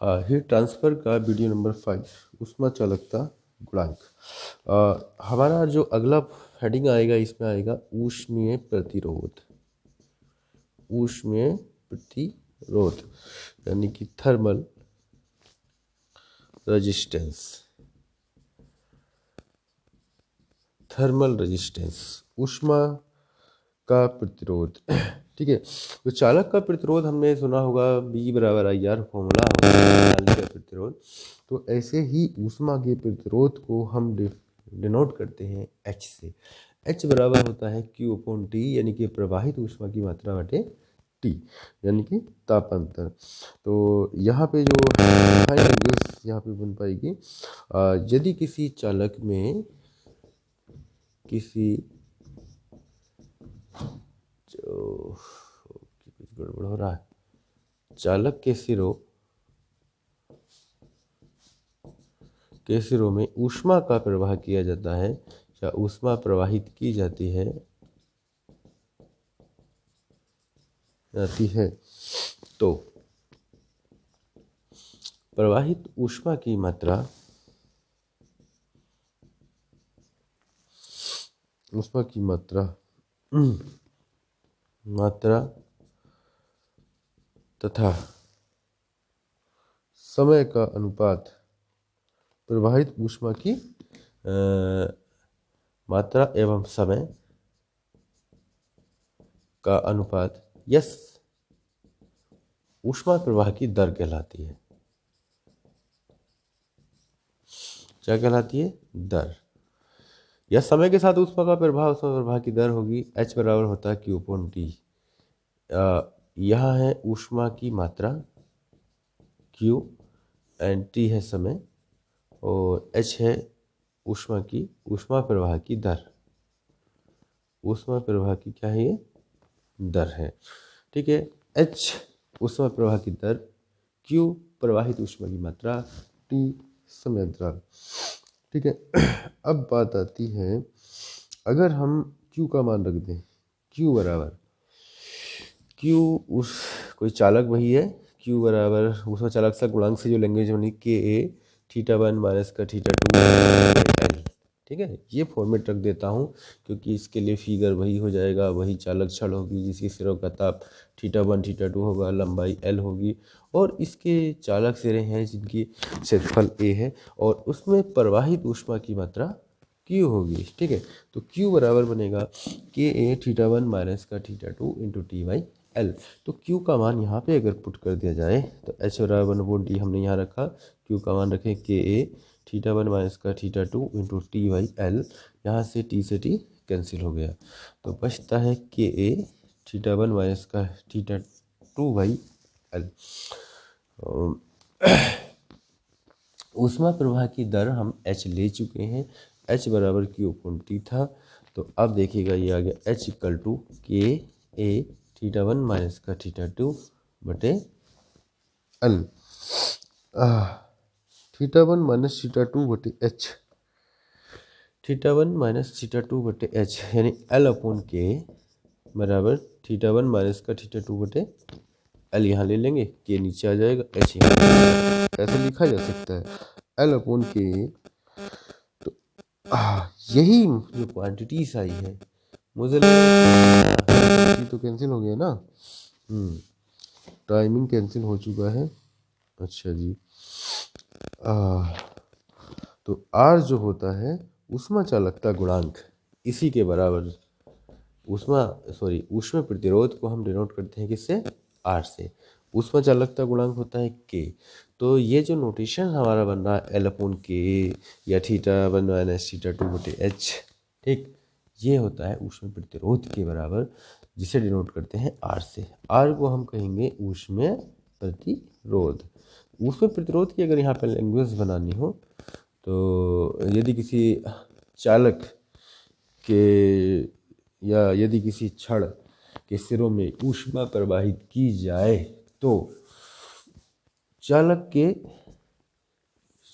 Heat transfer का video number 5, ऊष्मा चालकता गुणांक। हमारा जो अगला हेडिंग आएगा इसमें आएगा ऊष्मीय प्रतिरोध। ऊष्मीय प्रतिरोध यानी कि थर्मल रेजिस्टेंस। थर्मल रेजिस्टेंस, ऊष्मा का प्रतिरोध। ठीक है, तो चालक का प्रतिरोध हमने सुना होगा, B बराबर IR फॉर्मूला होगा चालक का प्रतिरोध। तो ऐसे ही ऊष्मा के प्रतिरोध को हम डिनोट करते हैं H से। H बराबर होता है Q/T, यानी कि प्रवाहित ऊष्मा की मात्रा बटे T, यानी कि तापांतर। तो यहाँ पे जो एंगल्स यहाँ पे बन पाएगी, यदि किसी चालक में किसी जो कुछ गड़बड़ हो रहा है, चालक के सिरों में ऊष्मा का प्रवाह किया जाता है या ऊष्मा प्रवाहित की जाती है तो प्रवाहित ऊष्मा की मात्रा तथा समय का अनुपात, प्रवाहित ऊष्मा की मात्रा एवं समय का अनुपात यस ऊष्मा प्रवाह की दर कहलाती है। क्या कहलाती है? दर। या समय के साथ ऊष्मा का प्रवाह की दर होगी। H बराबर होता है Q/T। यह है ऊष्मा की मात्रा Q एंड T है समय, और H है ऊष्मा प्रवाह की दर। ऊष्मा प्रवाह की क्या है? ये दर है। ठीक है, H ऊष्मा प्रवाह की दर, Q प्रवाहित ऊष्मा की मात्रा, T समय अंतराल। ठीक है, अब बात आती है, अगर हम Q का मान रख दें, Q बराबर कोई चालक वही है, Q बराबर ऊष्मा चालकता गुणांक से जो लैंग्वेज बनी KA θ1 माइनस का θ2 L। ठीक है, ये फॉर्मेट रख देता हूँ क्योंकि इसके लिए फिगर वही हो जाएगा, वही चालक छड़ होगी जिसके सिरों का ताप θ1 θ2 होगा, लंबाई L होगी, और इसके चालक सिरे हैं जिनकी क्षेत्रफल A है, और उसमें प्रवाहित ऊष्मा की मात्रा Q होगी। ठीक है, तो Q बराबर बनेगा KA θ1 माइनस का θ2 इंटू T/L। तो Q का मान यहाँ पे अगर पुट कर दिया जाए तो H बराबर 1/D हमने यहाँ रखा, Q का मान रखें KA θ1 माइनस का θ2 इंटू T/L। यहाँ से T से T कैंसिल हो गया, तो बचता है KA θ1 माइनस का θ2/L। ऊष्मा प्रवाह की दर हम H ले चुके हैं, H बराबर Q/T था। तो अब देखिएगा ये आ गया H equal to KA θ1 minus का θ2 बटे L। θ1 माइनस θ2 बटे H, θ1 माइनस θ2 बटे H, यानी L/K बराबर θ1 माइनस का θ2 बटे L। यहाँ ले लेंगे, K नीचे आ जाएगा, H यहाँ ऐसे लिखा जा सकता है L/K। तो यही जो क्वांटिटीज आई है, मुझे लगा तो कैंसिल हो गया ना, टाइमिंग कैंसिल हो चुका है। अच्छा जी, तो R जो होता है ऊष्मा चालकता गुणांक, इसी के बराबर ऊष्मा प्रतिरोध को हम डिनोट करते हैं किससे? R से। ऊष्मा चालकता गुणांक होता है K। तो ये जो नोटेशन हमारा बन रहा है L/K या θ1 माइनस θ2 बटे H, ठीक, ये होता है ऊष्मा प्रतिरोध के बराबर, जिसे डिनोट करते हैं R से। R को हम कहेंगे ऊष्मीय प्रतिरोध। ऊष्मीय प्रतिरोध की अगर यहाँ पर लैंग्वेज बनानी हो, तो यदि किसी चालक के या यदि किसी छड़ के सिरों में ऊष्मा प्रवाहित की जाए तो चालक के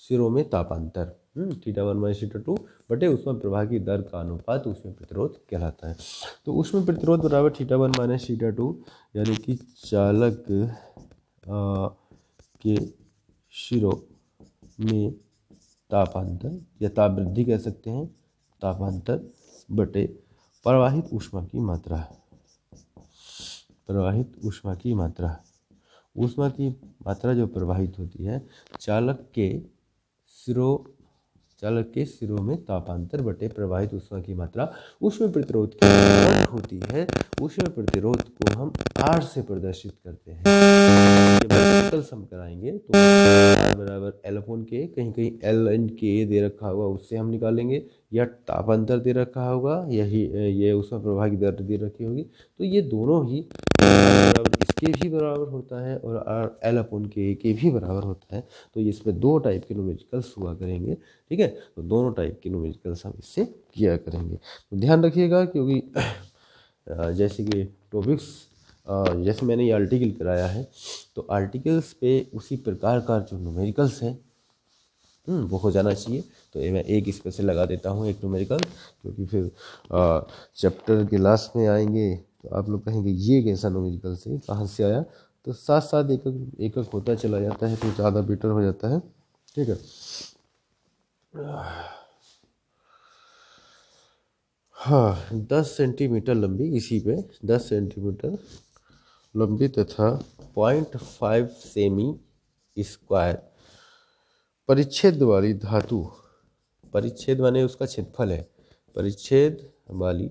सिरों में तापांतर θ1 माइनस θ2 बटे ऊष्मा प्रवाह की दर का अनुपात ऊष्मा प्रतिरोध कहलाता है। तो ऊष्मा प्रतिरोध बराबर θ1 माइनस θ2, यानी कि चालक के सिरों में तापांतर या ताप वृद्धि कह सकते हैं, तापांतर बटे प्रवाहित ऊष्मा की मात्रा, प्रवाहित ऊष्मा की मात्रा, ऊष्मा की मात्रा जो प्रवाहित होती है चालक के सिरों में तापांतर बटे प्रवाहित ऊष्मा की मात्रा। ऊष्मा प्रतिरोध की कीमत होती है, ऊष्मा प्रतिरोध को हम R से प्रदर्शित करते हैं। जब मल्टीपल सम कराएंगे तो R बराबर L/K, कहीं कहीं L एंड K दे रखा होगा उससे हम निकालेंगे, या तापांतर दे रखा होगा, यही ये ऊष्मा प्रवाह की दर दे रखी होगी, तो ये दोनों ही बराबर इसके भी बराबर होता है और L/K के भी बराबर होता है। तो इसमें दो टाइप के न्यूमेरिकल्स हुआ करेंगे, ठीक है। तो दोनों टाइप के न्यूमेरिकल्स हम इससे किया करेंगे। तो ध्यान रखिएगा, क्योंकि जैसे कि टॉपिक्स जैसे मैंने ये आर्टिकल कराया है, तो आर्टिकल्स पे उसी प्रकार का जो न्यूमेरिकल्स हैं वो हो जाना चाहिए। तो मैं एक स्पेशल लगा देता हूँ एक न्यूमेरिकल, क्योंकि फिर चैप्टर के लास्ट में आएंगे तो आप लोग कहेंगे ये कैसा न्यूमेरिकल से कहाँ से आया। तो साथ साथ एक एक होता चला जाता है तो ज़्यादा बेटर हो जाता है, ठीक है। हाँ, 10 सेंटीमीटर लंबी, इसी पे 10 सेंटीमीटर लंबी तथा 0.5 सेमी स्क्वायर परिच्छेद वाली धातु, परिच्छेद माने उसका क्षेत्रफल है, परिच्छेद वाली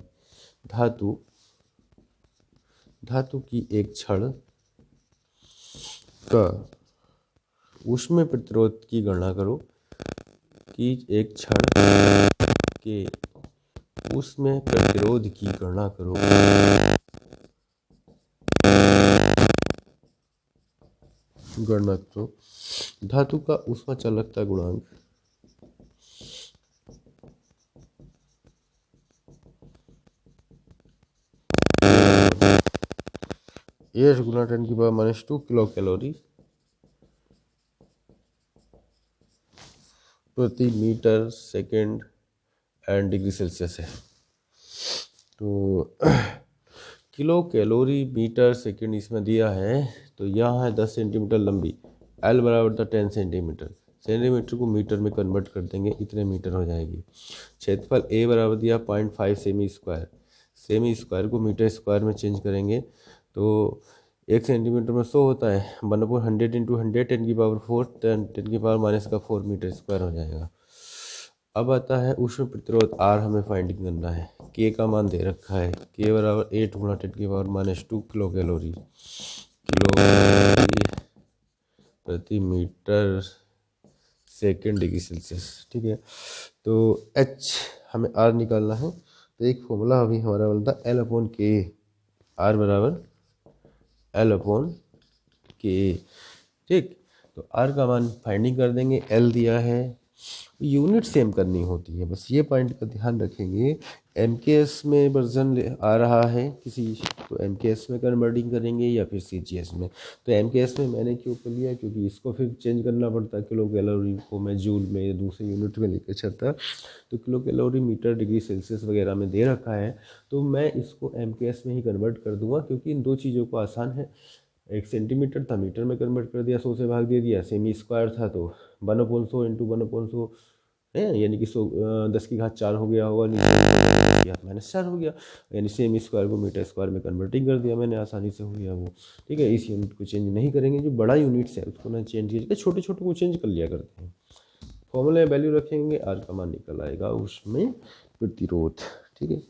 धातु की एक छड़ का ऊष्मा प्रतिरोध की गणना करो, कि एक छड़ के ऊष्मा प्रतिरोध की गणना करो, धातु का ऊष्मा चालकता गुणांक H गुना 10⁻² किलो कैलोरी प्रति metre second and degree Celsius है। तो किलो कैलोरी मीटर सेकेंड इसमें दिया है, तो यहाँ है 10 सेंटीमीटर लंबी, L बराबर था 10 सेंटीमीटर, सेंटीमीटर को मीटर में कन्वर्ट कर देंगे, इतने मीटर हो जाएगी। क्षेत्रफल A बराबर दिया 0.5 सेमी स्क्वायर, सेमी स्क्वायर को मीटर स्क्वायर में चेंज करेंगे तो 1 सेंटीमीटर में 100 होता है, 1/100 इंटू 100 10⁻⁴ मीटर स्क्वायर हो जाएगा। अब आता है ऊष्मा प्रतिरोध R हमें फाइंडिंग करना है। K का मान दे रखा है, K बराबर 8 गुना 10⁻² किलो कैलोरी प्रति मीटर सेकेंड डिग्री सेल्सियस, ठीक है। तो H हमें R निकालना है, तो एक फॉर्मूला अभी हमारा बनता है L/K, R बराबर L/K, ठीक। तो R का मान फाइंडिंग कर देंगे, L दिया है, यूनिट सेम करनी होती है, बस ये पॉइंट का ध्यान रखेंगे। MKS में वर्जन आ रहा है किसी, तो MKS में कन्वर्टिंग करेंगे या फिर CGS में। तो MKS में मैंने क्यों कर लिया, क्योंकि इसको फिर चेंज करना पड़ता है, किलो कैलोरी को मैं जूल में या दूसरे यूनिट में लेकर चलता, तो kilo calorie metre degree Celsius वगैरह में दे रखा है, तो मैं इसको MKS में ही कन्वर्ट कर दूंगा, क्योंकि इन दो चीज़ों को आसान है। 1 सेंटीमीटर था, मीटर में कन्वर्ट कर दिया, 100 से भाग दे दिया, सेमी स्क्वायर था तो 1/100 इंटू 1/100 है, यानी कि 100 10 की घात 4 हो गया होगा, -4 हो गया, यानी सेमी स्क्वायर को मीटर स्क्वायर में कन्वर्टिंग कर दिया मैंने, आसानी से हो गया वो, ठीक है। इस यूनिट को चेंज नहीं करेंगे, जो बड़ा यूनिट्स है उसको ना चेंज कीजिएगा, छोटे छोटे को चेंज कर लिया करते हैं। फॉर्मूला वैल्यू रखेंगे, R का मान निकल आएगा उसमें प्रतिरोध, ठीक है।